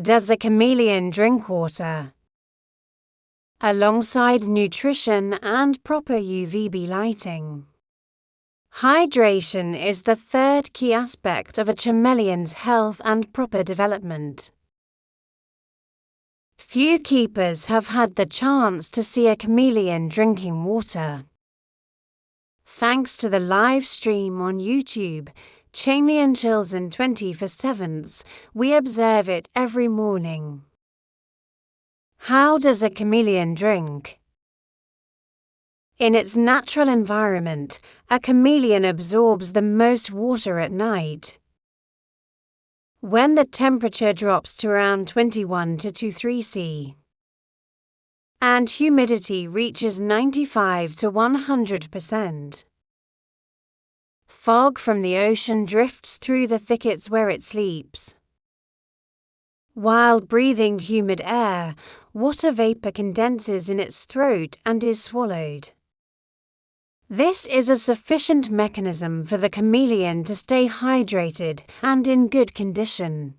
Does a chameleon drink water? Alongside nutrition and proper UVB lighting. Hydration is the third key aspect of a chameleon's health and proper development. Few keepers have had the chance to see a chameleon drinking water. Thanks to the live stream on YouTube, ChameleonChillZone 24/7, we observe it every morning. How does a chameleon drink? In its natural environment, a chameleon absorbs the most water at night. When the temperature drops to around 21 to 23 C and humidity reaches 95 to 100%, fog from the ocean drifts through the thickets where it sleeps. While breathing humid air, water vapor condenses in its throat and is swallowed. This is a sufficient mechanism for the chameleon to stay hydrated and in good condition.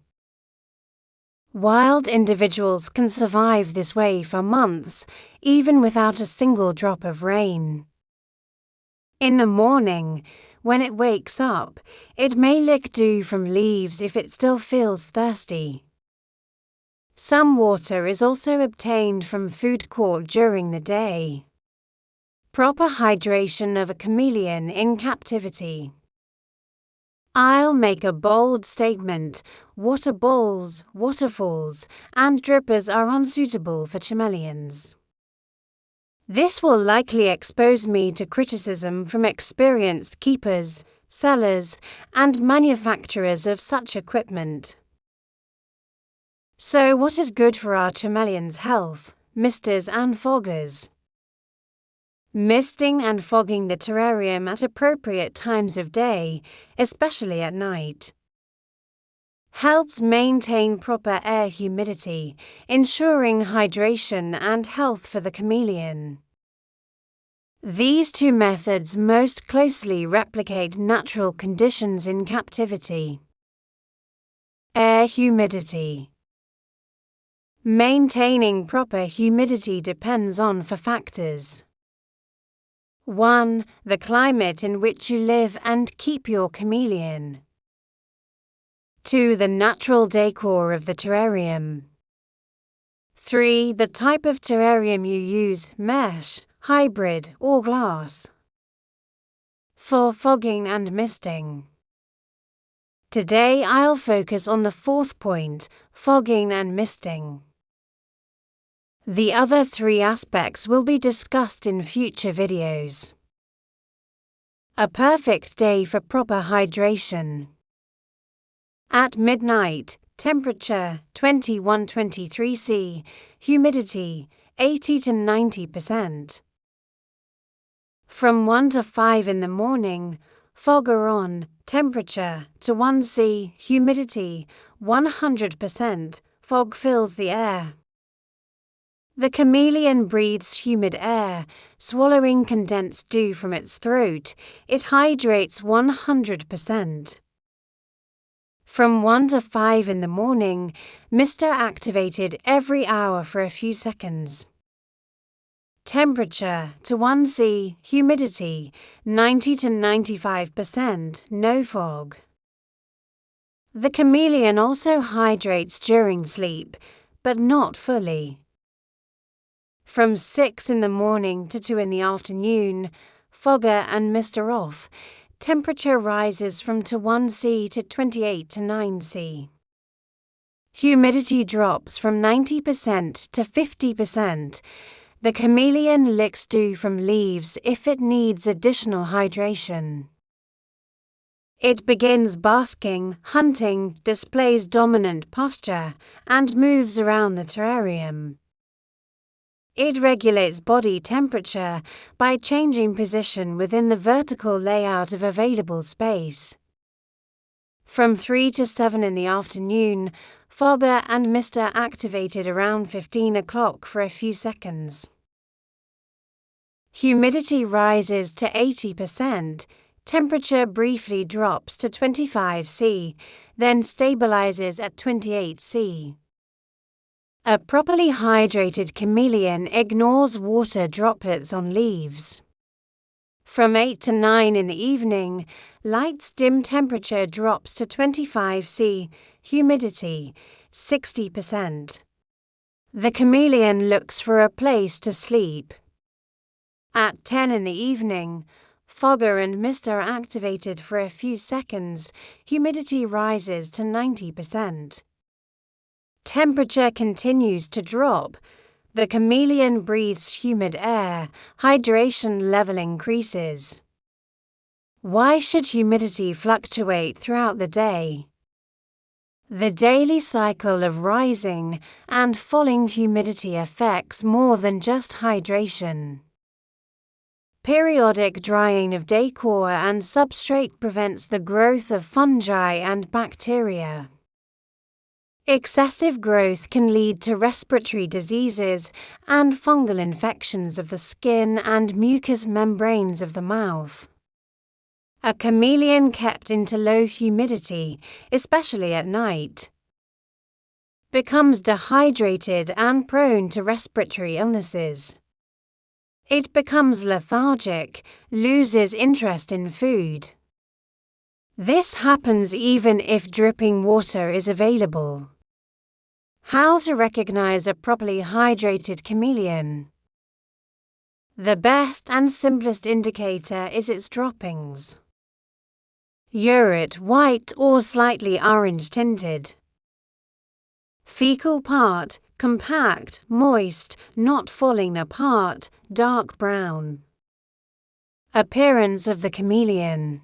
Wild individuals can survive this way for months, even without a single drop of rain. In the morning, when it wakes up, it may lick dew from leaves if it still feels thirsty. Some water is also obtained from food caught during the day. Proper hydration of a chameleon in captivity. I'll make a bold statement: water bowls, waterfalls, and drippers are unsuitable for chameleons. This will likely expose me to criticism from experienced keepers, sellers, and manufacturers of such equipment. So what is good for our chameleon's health, misters and foggers? Misting and fogging the terrarium at appropriate times of day, especially at night, helps maintain proper air humidity, ensuring hydration and health for the chameleon. These two methods most closely replicate natural conditions in captivity. Air humidity. Maintaining proper humidity depends on 4 factors. 1. The climate in which you live and keep your chameleon. 2. The natural decor of the terrarium. 3. The type of terrarium you use, mesh, hybrid, or glass. 4. Fogging and misting. Today I'll focus on the 4th point, fogging and misting. The other 3 aspects will be discussed in future videos. A perfect day for proper hydration. At midnight, temperature 21-23 C, humidity 80 to 90%. From 1 to 5 in the morning, fog or on, temperature to 1 C, humidity 100%, fog fills the air. The chameleon breathes humid air, swallowing condensed dew from its throat. It hydrates 100%. From 1 to 5 in the morning, mister activated every hour for a few seconds. Temperature to 1 C, humidity 90 to 95%, no fog. The chameleon also hydrates during sleep, but not fully. From 6 in the morning to 2 in the afternoon, fogger and mister off, temperature rises from 1 C to 28 to 9 C. Humidity drops from 90% to 50%. The chameleon licks dew from leaves if it needs additional hydration. It begins basking, hunting, displays dominant posture, and moves around the terrarium. It regulates body temperature by changing position within the vertical layout of available space. From 3 to 7 in the afternoon, fogger and mister activated around 15 o'clock for a few seconds. Humidity rises to 80%, temperature briefly drops to 25 C, then stabilizes at 28 C. A properly hydrated chameleon ignores water droplets on leaves. From 8 to 9 in the evening, light's dim temperature drops to 25 C, humidity 60%. The chameleon looks for a place to sleep. At 10 in the evening, fogger and mist are activated for a few seconds, humidity rises to 90%. Temperature continues to drop. The chameleon breathes humid air, hydration level increases. Why should humidity fluctuate throughout the day? The daily cycle of rising and falling humidity affects more than just hydration. Periodic drying of decor and substrate prevents the growth of fungi and bacteria. Excessive growth can lead to respiratory diseases and fungal infections of the skin and mucous membranes of the mouth. A chameleon kept into low humidity, especially at night, becomes dehydrated and prone to respiratory illnesses. It becomes lethargic, loses interest in food. This happens even if dripping water is available. How to recognize a properly hydrated chameleon? The best and simplest indicator is its droppings. Urate white or slightly orange tinted. Fecal part compact, moist, not falling apart, dark brown. Appearance of the chameleon: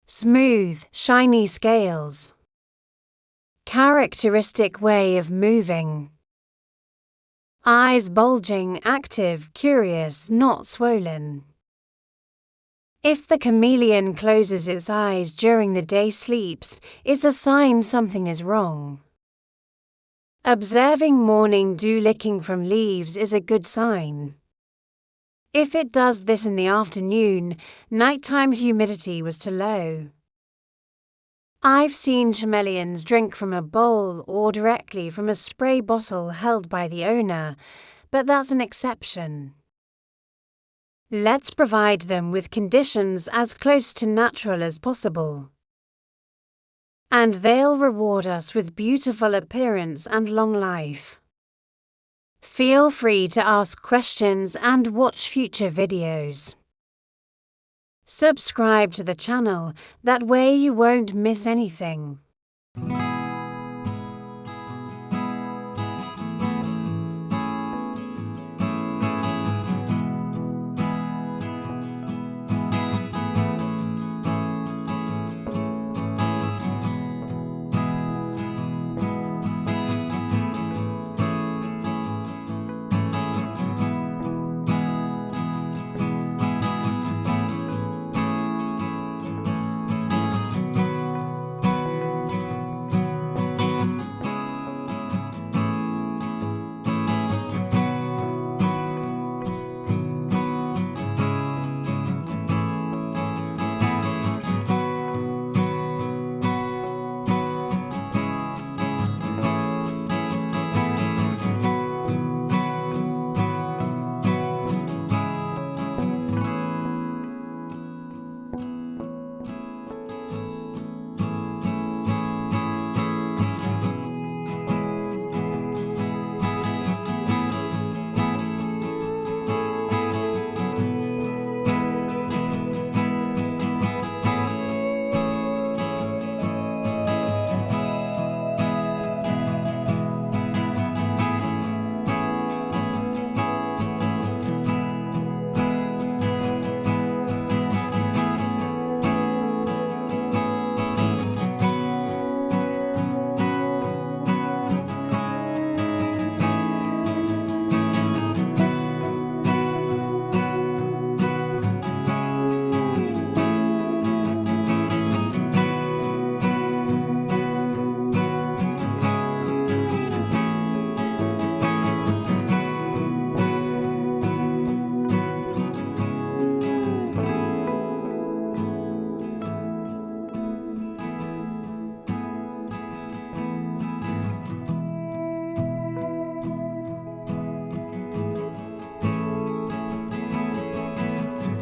smooth, shiny scales. Characteristic way of moving: eyes bulging, active, curious, not swollen. If the chameleon closes its eyes during the day sleeps, it's a sign something is wrong. Observing morning dew licking from leaves is a good sign. If it does this in the afternoon, nighttime humidity was too low. I've seen chameleons drink from a bowl or directly from a spray bottle held by the owner, but that's an exception. Let's provide them with conditions as close to natural as possible. And they'll reward us with beautiful appearance and long life. Feel free to ask questions and watch future videos. Subscribe to the channel, that way you won't miss anything.